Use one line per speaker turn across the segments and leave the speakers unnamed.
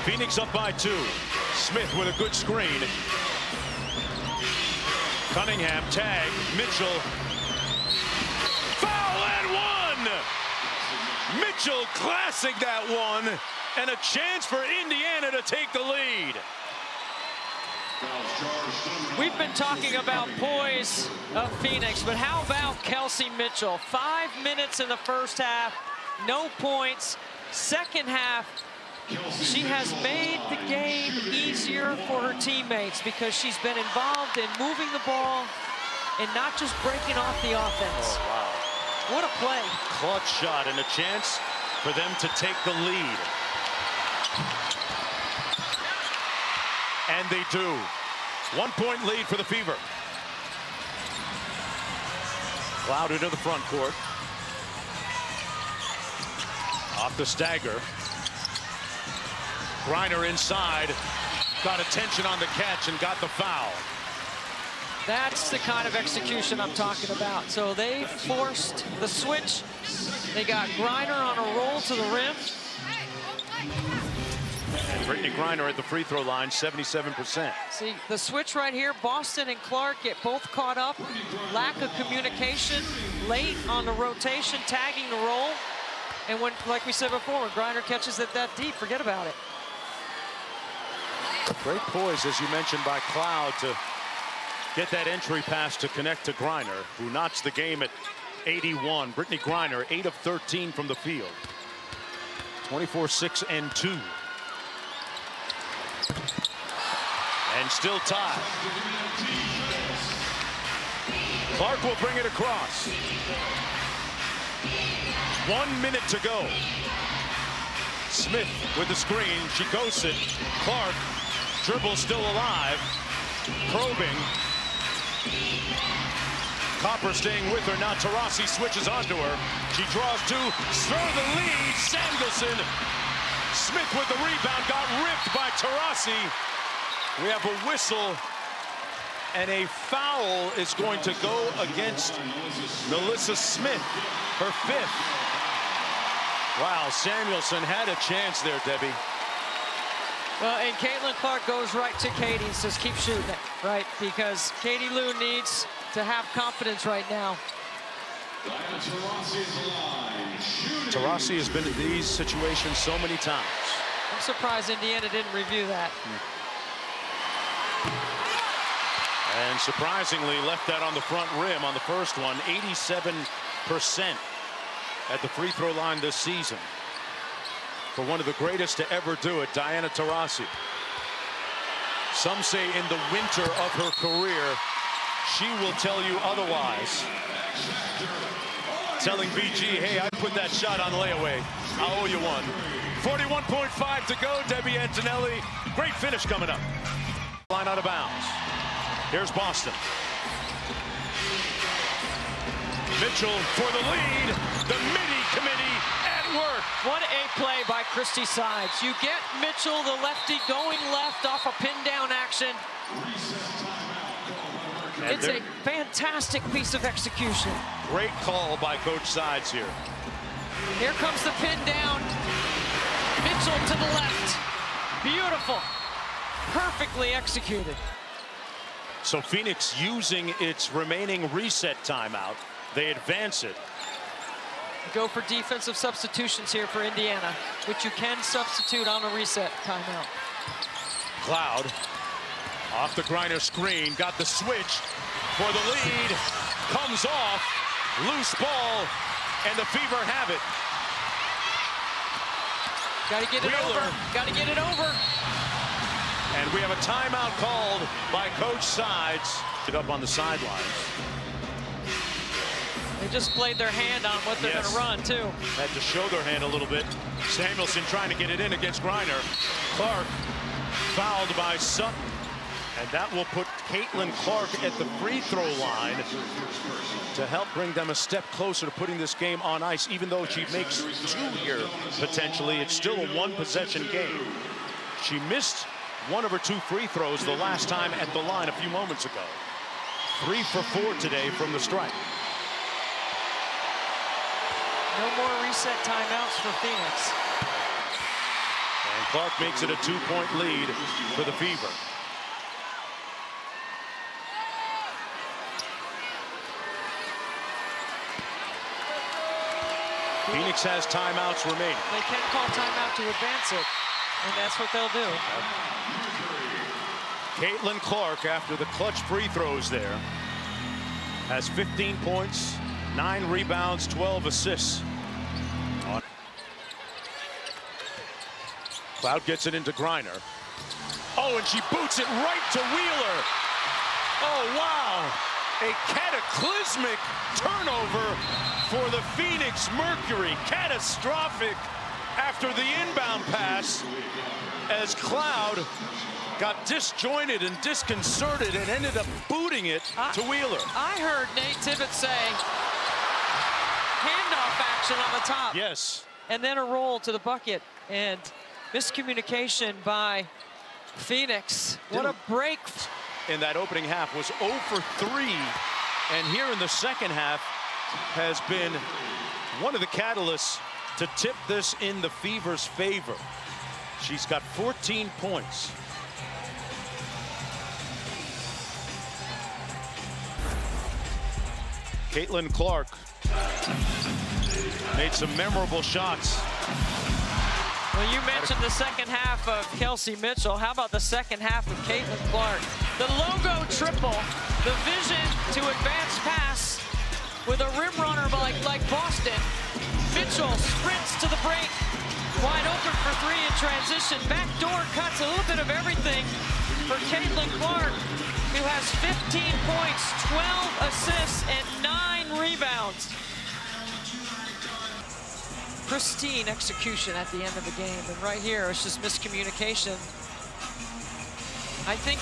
Phoenix up by 2. Smith with a good screen. Cunningham tag. Mitchell. Foul and 1! Mitchell classic that one. And a chance for Indiana to take the lead.
We've been talking about poise of Phoenix, but how about Kelsey Mitchell? 5 minutes in the first half, no points. Second half, she has made the game easier for her teammates because she's been involved in moving the ball and not just breaking off the offense.
Oh, wow.
What a play.
Clutch shot and a chance for them to take the lead. And they do. 1-point lead for the Fever. Cloud into the front court. Off the stagger. Griner inside. Got attention on the catch and got the foul.
That's the kind of execution I'm talking about. So they forced the switch. They got Griner on a roll to the rim.
And Brittany Griner at the free throw line, 77%.
See, the switch right here, Boston and Clark get both caught up. Lack of communication late on the rotation, tagging the roll. And when, like we said before, when Griner catches it that deep, forget about it.
Great poise, as you mentioned, by Cloud to get that entry pass to connect to Griner, who knocks the game at 81. Brittany Griner, 8 of 13 from the field. 24, 6, and 2. And still tied. Clark will bring it across. 1 minute to go. Smith with the screen. She ghosts it. Clark, dribble still alive. Probing. Copper staying with her. Now Taurasi switches onto her. She draws 2. Throw the lead. Samuelson. Smith with the rebound. Got ripped by Taurasi. We have a whistle, and a foul is going to go against Melissa Smith, her 5th. Wow, Samuelson had a chance there, Debbie.
Well, and Caitlin Clark goes right to Katie and says, keep shooting it, right? Because Katie Lou needs to have confidence right now.
Taurasi has been in these situations so many times.
I'm surprised Indiana didn't review that.
And surprisingly left that on the front rim on the first one. 87% at the free throw line this season. For one of the greatest to ever do it, Diana Taurasi. Some say in the winter of her career, she will tell you otherwise. Telling BG, hey, I put that shot on layaway. I owe you one. 41.5 to go, Debbie Antonelli. Great finish coming up. Line out of bounds. Here's Boston. Mitchell for the lead. The midi committee at work.
What a play by Christy Sides. You get Mitchell, the lefty, going left off a pin down action.
And
it's a fantastic piece of execution.
Great call by Coach Sides here.
Here comes the pin down. Mitchell to the left. Beautiful. Perfectly executed.
So Phoenix using its remaining reset timeout. They advance it.
Go for defensive substitutions here for Indiana, which you can substitute on a reset timeout.
Cloud off the Griner screen, got the switch for the lead, comes off, loose ball, and the Fever have it.
Got to get it over. Got to get it over.
And we have a timeout called by Coach Sides. Up on the sidelines.
They just played their hand on what they're going to run, too.
Had to show their hand a little bit. Samuelson trying to get it in against Griner. Clark fouled by Sutton. And that will put Caitlin Clark at the free throw line to help bring them a step closer to putting this game on ice. Even though she makes 2 here, potentially, it's still a 1-possession game. She missed 1 of her 2 free throws the last time at the line a few moments ago. 3 for 4 today from the stripe.
No more reset timeouts for Phoenix.
And Clark makes it a 2-point lead for the Fever. Phoenix has timeouts remaining.
They can call timeout to advance it, and that's what they'll do.
Caitlin Clark, after the clutch free throws there, has 15 points, 9 rebounds, 12 assists. Cloud gets it into Griner. Oh, and she boots it right to Wheeler. Oh, wow. A cataclysmic turnover for the Phoenix Mercury. Catastrophic after the inbound pass as Cloud got disjointed and disconcerted and ended up booting it to Wheeler.
I heard Nate Tibbetts say handoff action on the top.
Yes.
And then a roll to the bucket. And miscommunication by Phoenix. What a break.
In that opening half was 0 for 3. And here in the second half has been one of the catalysts to tip this in the Fever's favor. She's got 14 points. Caitlin Clark made some memorable shots.
Well, you mentioned the second half of Kelsey Mitchell. How about the second half of Caitlin Clark? The logo triple, the vision to advance pass with a rim runner like Boston. Mitchell sprints to the break, wide open for 3 in transition. Backdoor cuts, a little bit of everything for Caitlin Clark, who has 15 points, 12 assists, and 9 rebounds. Pristine execution at the end of the game, and right here it's just miscommunication. I think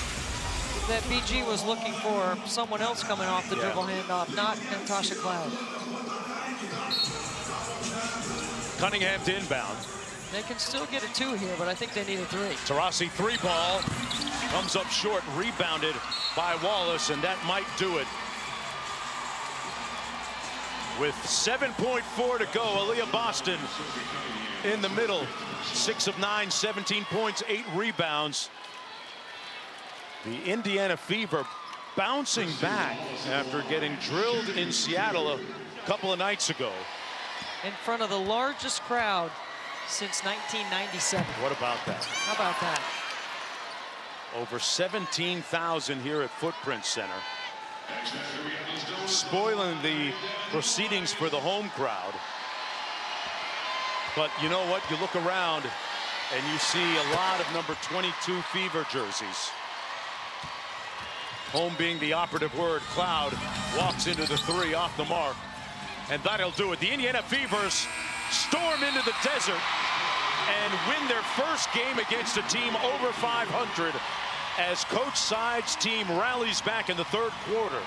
that BG was looking for someone else coming off the dribble handoff, not Natasha Cloud.
Cunningham to inbound.
They can still get a 2 here, but I think they need a 3.
Taurasi 3-ball comes up short, rebounded by Wallace, and that might do it. With 7.4 to go, Aliyah Boston in the middle. 6 of 9, 17 points, 8 rebounds. The Indiana Fever bouncing back after getting drilled in Seattle a couple of nights ago.
In front of the largest crowd since 1997.
What about that?
How about that?
Over 17,000 here at Footprint Center. Spoiling the proceedings for the home crowd. But you know what? You look around and you see a lot of number 22 Fever jerseys. Home being the operative word. Cloud walks into the 3 off the mark. And that'll do it. The Indiana Fevers storm into the desert and win their first game against a team over 500 as Coach Side's team rallies back in the 3rd quarter.